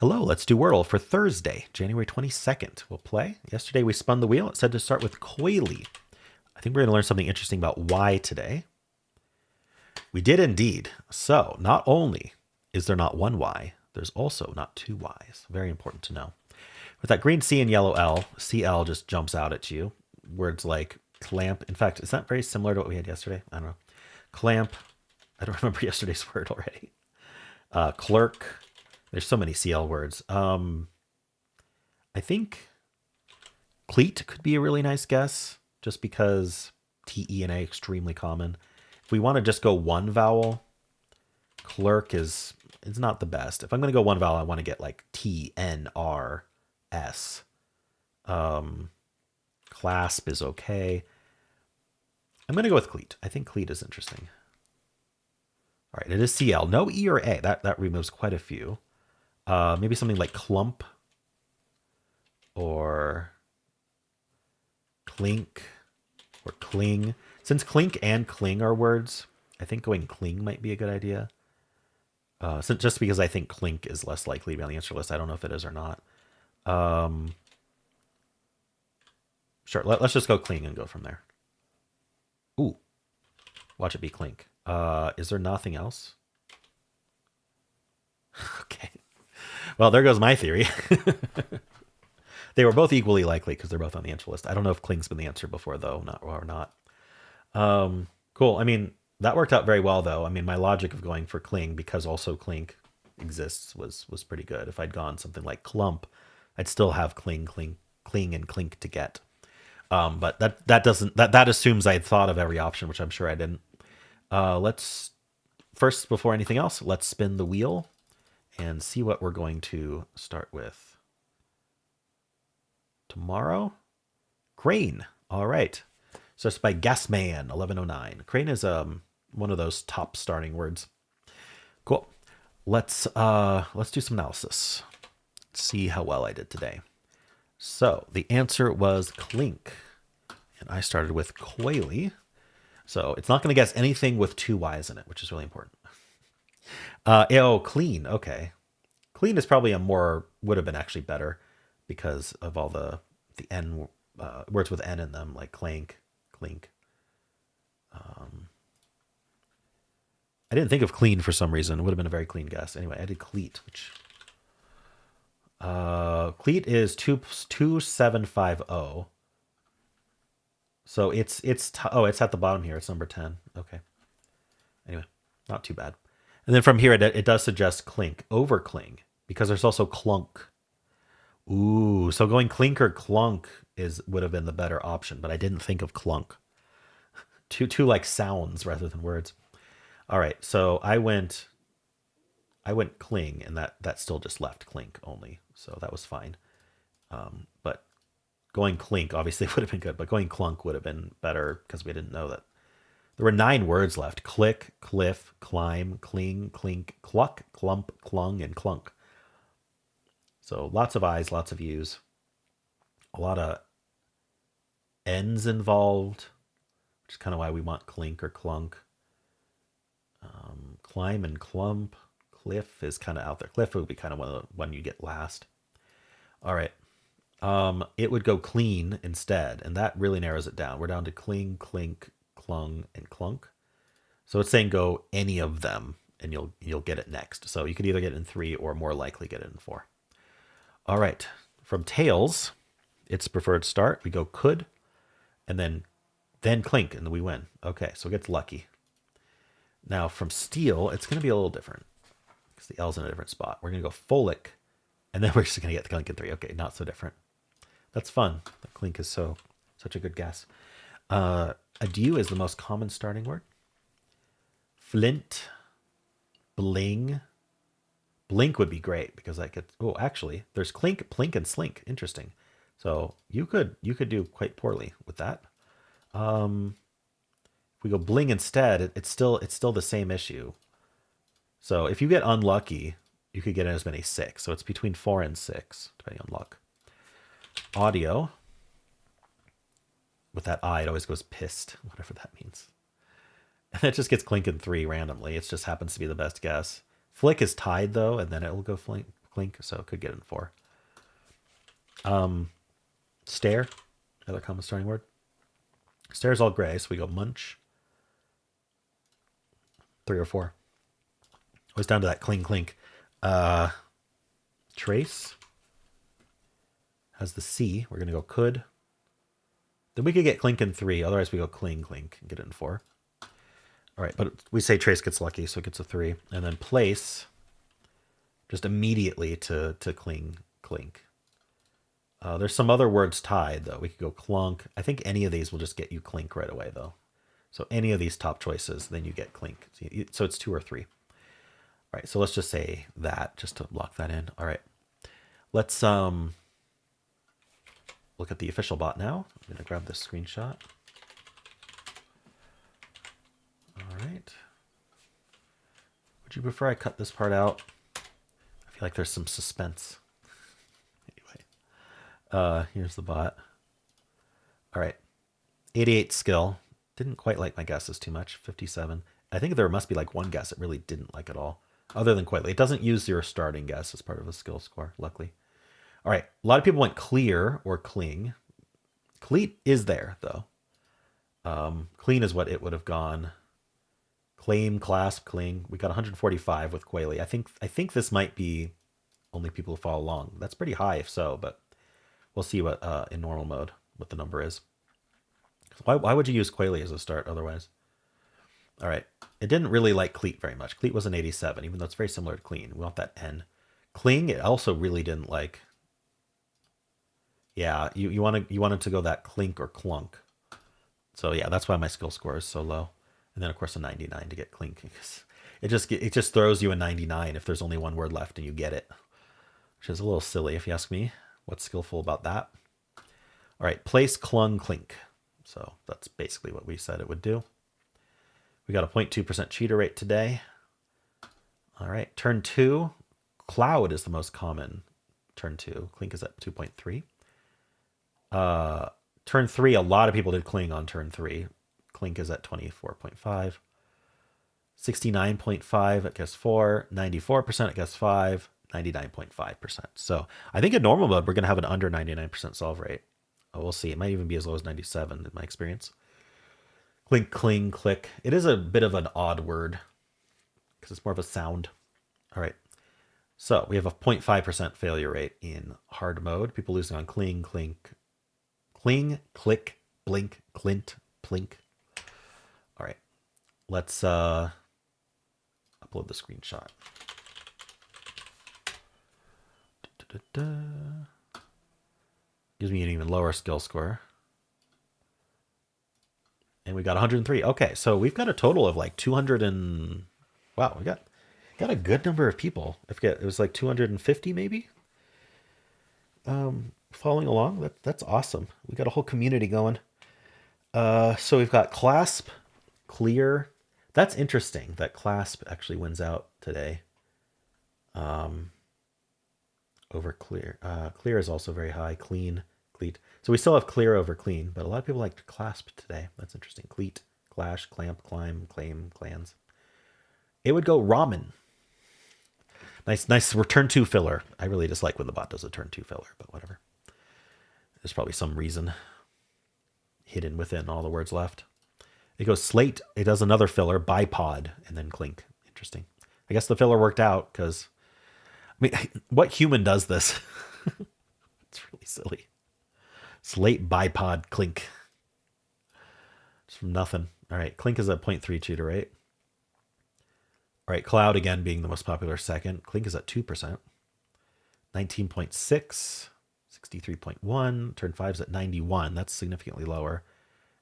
Hello, let's do Wordle for Thursday, January 22nd. We'll play. Yesterday we spun the wheel. It said to start with coily. I think we're going to learn something interesting about Y today. We did indeed. So not only is there not one Y, there's also not two Ys. Very important to know. With that green C and yellow L, CL just jumps out at you. Words like clamp. In fact, is that very similar to what we had yesterday? I don't know. Clamp. I don't remember yesterday's word already. Clerk. There's so many CL words. I think cleat could be a really nice guess, just because T, E, and A extremely common. If we want to just go one vowel, clerk is not the best. If I'm going to go one vowel, I want to get like T, N, R, S. Clasp is okay. I'm going to go with cleat. I think cleat is interesting. All right, it is CL. No E or A. That removes quite a few. Maybe something like clump or clink or cling. Since clink and cling are words, I think going cling might be a good idea. Just because I think clink is less likely to be on the answer list. I don't know if it is or not. Sure, let's just go cling and go from there. Ooh, watch it be clink. Is there nothing else? Okay. Well, there goes my theory. They were both equally likely because they're both on the answer list. I don't know if cling's been the answer before, though, not or not. Cool. I mean, that worked out very well, though. I mean, my logic of going for cling because also clink exists was pretty good. If I'd gone something like clump, I'd still have cling, and clink to get. But that assumes I thought of every option, which I'm sure I didn't. Let's first, before anything else, let's spin the wheel and see what we're going to start with. Tomorrow, crane. All right. So it's by Gasman 1109. Crane is one of those top starting words. Cool. Let's do some analysis. See how well I did today. So the answer was clink, and I started with coily. So it's not going to guess anything with two Y's in it, which is really important. Clean. Okay. Clean is probably would have been actually better because of all the N words with N in them, like clank, clink. I didn't think of clean for some reason. It would have been a very clean guess. Anyway, I did cleat, which cleat is 2750. So it's at the bottom here. It's number 10. Okay. Anyway, not too bad. And then from here, it does suggest clink over cling because there's also clunk. Ooh, so going clink or clunk would have been the better option, but I didn't think of clunk. Two like sounds rather than words. All right, so I went cling, and that still just left clink only, so that was fine. But going clink obviously would have been good, but going clunk would have been better because we didn't know that. There were 9 words left: click, cliff, climb, cling, clink, cluck, clump, clung, and clunk. So lots of I's, lots of U's, a lot of N's involved, which is kind of why we want clink or clunk. Climb and clump. Cliff is kind of out there. Cliff would be kind of one you get last. All right. It would go clean instead, and that really narrows it down. We're down to cling, clink, clung, and clunk. So it's saying go any of them, and you'll get it next. So you could either get it in 3 or more likely get it in 4. All right. From tails, its preferred start. We go could, and then clink, and then we win. Okay, so it gets lucky. Now from steel, it's going to be a little different because the L's in a different spot. We're going to go folic, and then we're just going to get the clink in 3. Okay, not so different. That's fun. The clink is such a good guess. Adieu is the most common starting word. Flint, bling. Blink would be great because I could. Oh, actually, there's clink, plink, and slink. Interesting. So you could do quite poorly with that. If we go bling instead, it's still the same issue. So if you get unlucky, you could get in as many 6. So it's between 4 and 6, depending on luck. Audio. With that I, it always goes pissed, whatever that means. And it just gets clink in 3 randomly. It just happens to be the best guess. Flick is tied though, and then it will go clink, so it could get in 4. Stare, another common starting word. Stare is all gray, so we go munch. 3 or 4. Always down to that cling clink. Trace has the C. We're going to go could. Then we could get clink in 3. Otherwise, we go cling clink and get it in 4. All right, but we say trace gets lucky, so it gets a 3. And then place, just immediately to cling clink. There's some other words tied, though. We could go clunk. I think any of these will just get you clink right away, though. So any of these top choices, then you get clink. So it's 2 or 3. All right, so let's just say that, just to lock that in. All right, let's look at the official bot now. I'm going to grab this screenshot. All right. Would you prefer I cut this part out? I feel like there's some suspense. Anyway, here's the bot. All right, 88 skill. Didn't quite like my guesses too much. 57. I think there must be like one guess it really didn't like at all, other than quite. It doesn't use your starting guess as part of a skill score, luckily. All right, a lot of people went clear or cling. Cleat is there, though. Clean is what it would have gone. Claim, clasp, cling. We got 145 with Quayle. I think this might be only people who follow along. That's pretty high if so, but we'll see what in normal mode what the number is. Why would you use Quayle as a start otherwise? All right. It didn't really like Cleat very much. Cleat was an 87, even though it's very similar to Clean. We want that N. Cling, it also really didn't like. Yeah, you wanted to go that clink or clunk. So yeah, that's why my skill score is so low. And then of course a 99 to get clink. It just throws you a 99 if there's only one word left and you get it, which is a little silly if you ask me. What's skillful about that? All right, place, clung, clink. So that's basically what we said it would do. We got a 0.2% cheater rate today. All right, turn 2. Cloud is the most common. Turn 2. Clink is at 2.3. Turn 3, a lot of people did cling on turn 3. Clink is at 24.5. 69.5 at guess 4. 94% at guess 5. 99.5%. So I think in normal mode, we're going to have an under 99% solve rate. Oh, we'll see. It might even be as low as 97 in my experience. Clink, cling, click. It is a bit of an odd word because it's more of a sound. All right. So we have a 0.5% failure rate in hard mode. People losing on cling, clink, cling, click, blink, clint, plink. All right. Let's upload the screenshot. Gives me an even lower skill score. And we got 103. Okay, so we've got a total of like 200 and... Wow, we got a good number of people. I forget, it was like 250 maybe? Following along. That's awesome. We got a whole community going. So we've got clasp, clear. That's interesting that clasp actually wins out today. Over clear. Clear is also very high. Clean, cleat. So we still have clear over clean, but a lot of people like clasp today. That's interesting. Cleat, clash, clamp, climb, claim, clans. It would go ramen. Nice return 2 filler. I really dislike when the bot does a turn 2 filler, but whatever. There's probably some reason hidden within all the words left. It goes slate. It does another filler, bipod, and then clink. Interesting. I guess the filler worked out because, I mean, what human does this? It's really silly. Slate, bipod, clink. Just from nothing. All right, clink is a 0.3 cheater rate. All right, cloud again being the most popular second. Clink is at 2%. 19.6, 63.1. Turn 5 is at 91. That's significantly lower.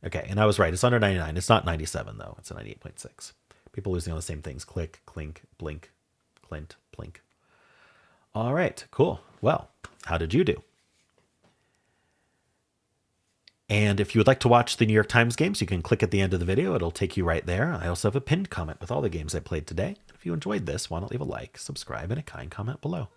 Okay, and I was right. It's under 99. It's not 97, though. It's a 98.6. People losing on the same things. Click, clink, blink, clint, plink. All right, cool. Well, how did you do? And if you would like to watch the New York Times games, you can click at the end of the video. It'll take you right there. I also have a pinned comment with all the games I played today. If you enjoyed this, why not leave a like, subscribe, and a kind comment below.